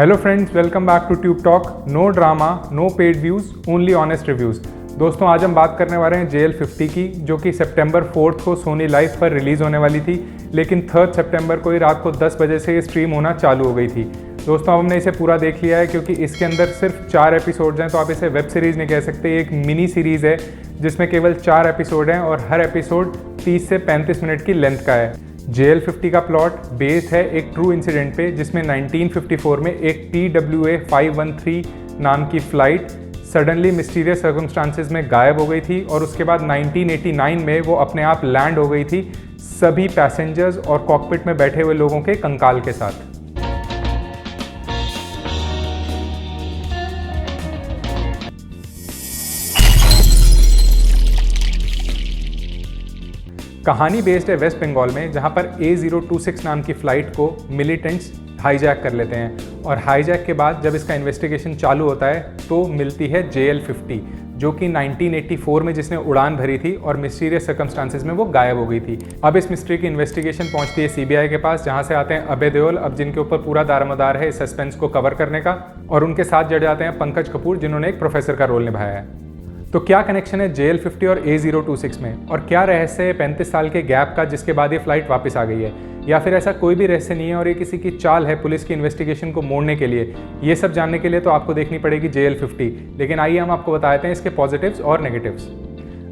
Hello friends, welcome back to Tube Talk. No drama, no paid views, only honest reviews. दोस्तों, आज हम बात करने वाले हैं JL50 की, जो कि सितंबर 4 को सोनी लाइव पर रिलीज़ होने वाली थी, लेकिन 3 सितंबर को ही रात को 10 बजे से ये स्ट्रीम होना चालू हो गई थी। दोस्तों, अब हमने इसे पूरा देख लिया है, क्योंकि इसके अंदर सिर्फ 4 एपिसोड्स हैं, तो आप इसे वेब सीरीज़ नहीं कह सकते, एक मिनी सीरीज़ है जिसमें केवल 4 एपिसोड हैं और हर एपिसोड 30 से 35 मिनट की लेंथ का है। JL50 का प्लॉट बेस्ड है एक ट्रू इंसिडेंट पे, जिसमें 1954 में एक TWA 513 नाम की फ़्लाइट सडनली मिस्टीरियस सर्कमस्टांसेस में गायब हो गई थी और उसके बाद 1989 में वो अपने आप लैंड हो गई थी, सभी पैसेंजर्स और कॉकपिट में बैठे हुए लोगों के कंकाल के साथ। कहानी बेस्ड है वेस्ट बंगाल में, जहां पर A026 नाम की फ़्लाइट को मिलिटेंट्स हाईजैक कर लेते हैं और हाईजैक के बाद जब इसका इन्वेस्टिगेशन चालू होता है तो मिलती है JL50, जो कि 1984 में जिसने उड़ान भरी थी और मिस्टीरियस सर्कमस्टांसेस में वो गायब हो गई थी। अब इस मिस्ट्री की इन्वेस्टिगेशन पहुंचती है CBI के पास, जहां से आते हैं अभय देओल, अब जिनके ऊपर पूरा दारोमदार है इस सस्पेंस को कवर करने का, और उनके साथ जुड़ जाते हैं पंकज कपूर, जिन्होंने एक प्रोफेसर का रोल निभाया है। तो क्या कनेक्शन है JL50 और A026 में, और क्या रहस्य है 35 साल के गैप का जिसके बाद ये फ्लाइट वापस आ गई है, या फिर ऐसा कोई भी रहस्य नहीं है और ये किसी की चाल है पुलिस की इन्वेस्टिगेशन को मोड़ने के लिए? ये सब जानने के लिए तो आपको देखनी पड़ेगी JL50। लेकिन आइए हम आपको बताते हैं इसके पॉजिटिव्स और नेगेटिव्स।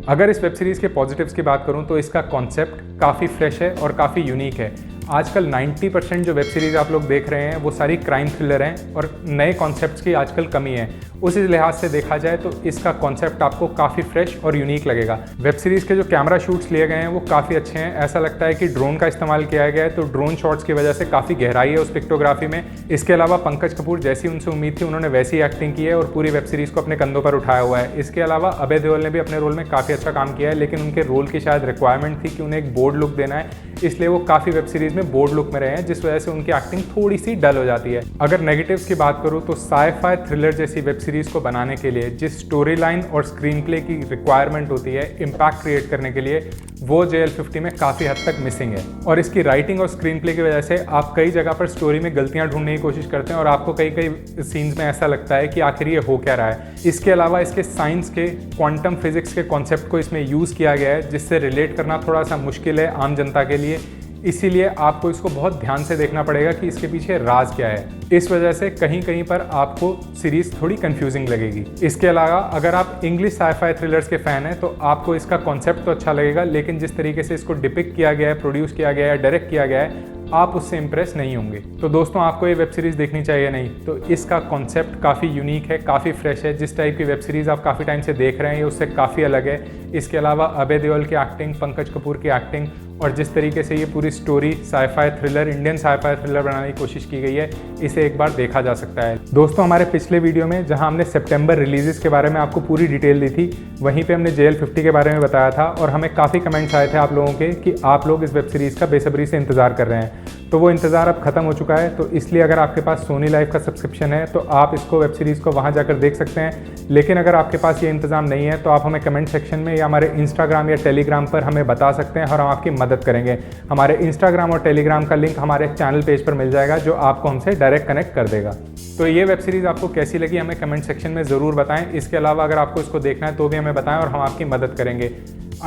अगर इस वेब सीरीज़ के पॉजिटिव्स की बात करूं तो इसका कॉन्सेप्ट काफ़ी फ्रेश है और काफ़ी यूनिक है। आजकल 90% जो वेब सीरीज़ आप लोग देख रहे हैं वो सारी क्राइम थ्रिलर हैं और नए कॉन्सेप्ट्स की आजकल कमी है। उस लिहाज से देखा जाए तो इसका कॉन्सेप्ट आपको काफ़ी फ्रेश और यूनिक लगेगा। वेब सीरीज़ के जो कैमरा शूट्स लिए गए हैं वो काफ़ी अच्छे हैं। ऐसा लगता है कि ड्रोन का इस्तेमाल किया गया है, तो ड्रोन शॉट्स की वजह से काफ़ी गहराई है उस पिक्टोग्राफी में। इसके अलावा पंकज कपूर, जैसी उनसे उम्मीद थी उन्होंने वैसी एक्टिंग की है और पूरी वेब सीरीज़ को अपने कंधों पर उठाया हुआ है। इसके अलावा अभय देओल ने भी अपने रोल में काफ़ी अच्छा काम किया है, लेकिन उनके रोल की शायद रिक्वायरमेंट थी कि उन्हें एक बोल्ड लुक देना है, इसलिए वो काफ़ी वेब सीरीज़ में बोल्ड लुक में रहे हैं, जिस वजह से उनकी एक्टिंग थोड़ी सी डल हो जाती है। अगर नेगेटिव्स की बात करूँ तो साइ-फाई थ्रिलर जैसी वेब सीरीज़ को बनाने के लिए जिस स्टोरी लाइन और स्क्रीन प्ले की रिक्वायरमेंट होती है इम्पैक्ट क्रिएट करने के लिए, वो JL50 में काफ़ी हद तक मिसिंग है। और इसकी राइटिंग और स्क्रीन प्ले की वजह से आप कई जगह पर स्टोरी में गलतियां ढूंढने की कोशिश करते हैं और आपको कई कई सीन्स में ऐसा लगता है कि आखिर ये हो क्या रहा है। इसके अलावा इसके साइंस के, क्वांटम फिजिक्स के कॉन्सेप्ट को इसमें यूज़ किया गया है, जिससे रिलेट करना थोड़ा सा मुश्किल है आम जनता के लिए। इसीलिए आपको इसको बहुत ध्यान से देखना पड़ेगा कि इसके पीछे राज क्या है। इस वजह से कहीं कहीं पर आपको सीरीज़ थोड़ी कंफ्यूजिंग लगेगी। इसके अलावा अगर आप इंग्लिश साइ-फाई थ्रिलर्स के फ़ैन हैं तो आपको इसका कॉन्सेप्ट तो अच्छा लगेगा, लेकिन जिस तरीके से इसको डिपिक्ट किया गया है, प्रोड्यूस किया गया है, डायरेक्ट किया गया है, आप उससे इम्प्रेस नहीं होंगे। तो दोस्तों, आपको ये वेब सीरीज़ देखनी चाहिए नहीं? तो इसका कॉन्सेप्ट काफ़ी यूनिक है, काफ़ी फ्रेश है। जिस टाइप की वेब सीरीज़ आप काफ़ी टाइम से देख रहे हैं ये उससे काफ़ी अलग है। इसके अलावा अभय देओल की एक्टिंग, पंकज कपूर की एक्टिंग और जिस तरीके से ये पूरी story sci-fi thriller, Indian sci-fi thriller बनाने की कोशिश की गई है, इसे एक बार देखा जा सकता है। दोस्तों, हमारे पिछले वीडियो में जहां हमने सितंबर रिलीजेस के बारे में आपको पूरी डिटेल दी थी, वहीं पे हमने JL50 के बारे में बताया था और हमें काफ़ी कमेंट्स आए थे आप लोगों के कि आप लोग इस वेब सीरीज़ का बेसब्री से इंतज़ार कर रहे हैं। तो वो इंतज़ार अब ख़त्म हो चुका है, तो इसलिए अगर आपके पास सोनी लाइव का सब्सक्रिप्शन है तो आप इसको वेब सीरीज़ को वहाँ जाकर देख सकते हैं। लेकिन अगर आपके पास ये इंतज़ाम नहीं है तो आप हमें कमेंट सेक्शन में या हमारे इंस्टाग्राम या टेलीग्राम पर हमें बता सकते हैं और हम आपकी मदद करेंगे। हमारे इंस्टाग्राम और टेलीग्राम का लिंक हमारे चैनल पेज पर मिल जाएगा, जो आपको हमसे डायरेक्ट कनेक्ट कर देगा। तो ये वेब सीरीज़ आपको कैसी लगी हमें कमेंट सेक्शन में ज़रूर बताएं। इसके अलावा अगर आपको इसको देखना है तो भी हमें बताएं और हम आपकी मदद करेंगे।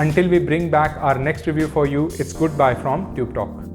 Until we bring back our next review for you, it's goodbye from Tube Talk.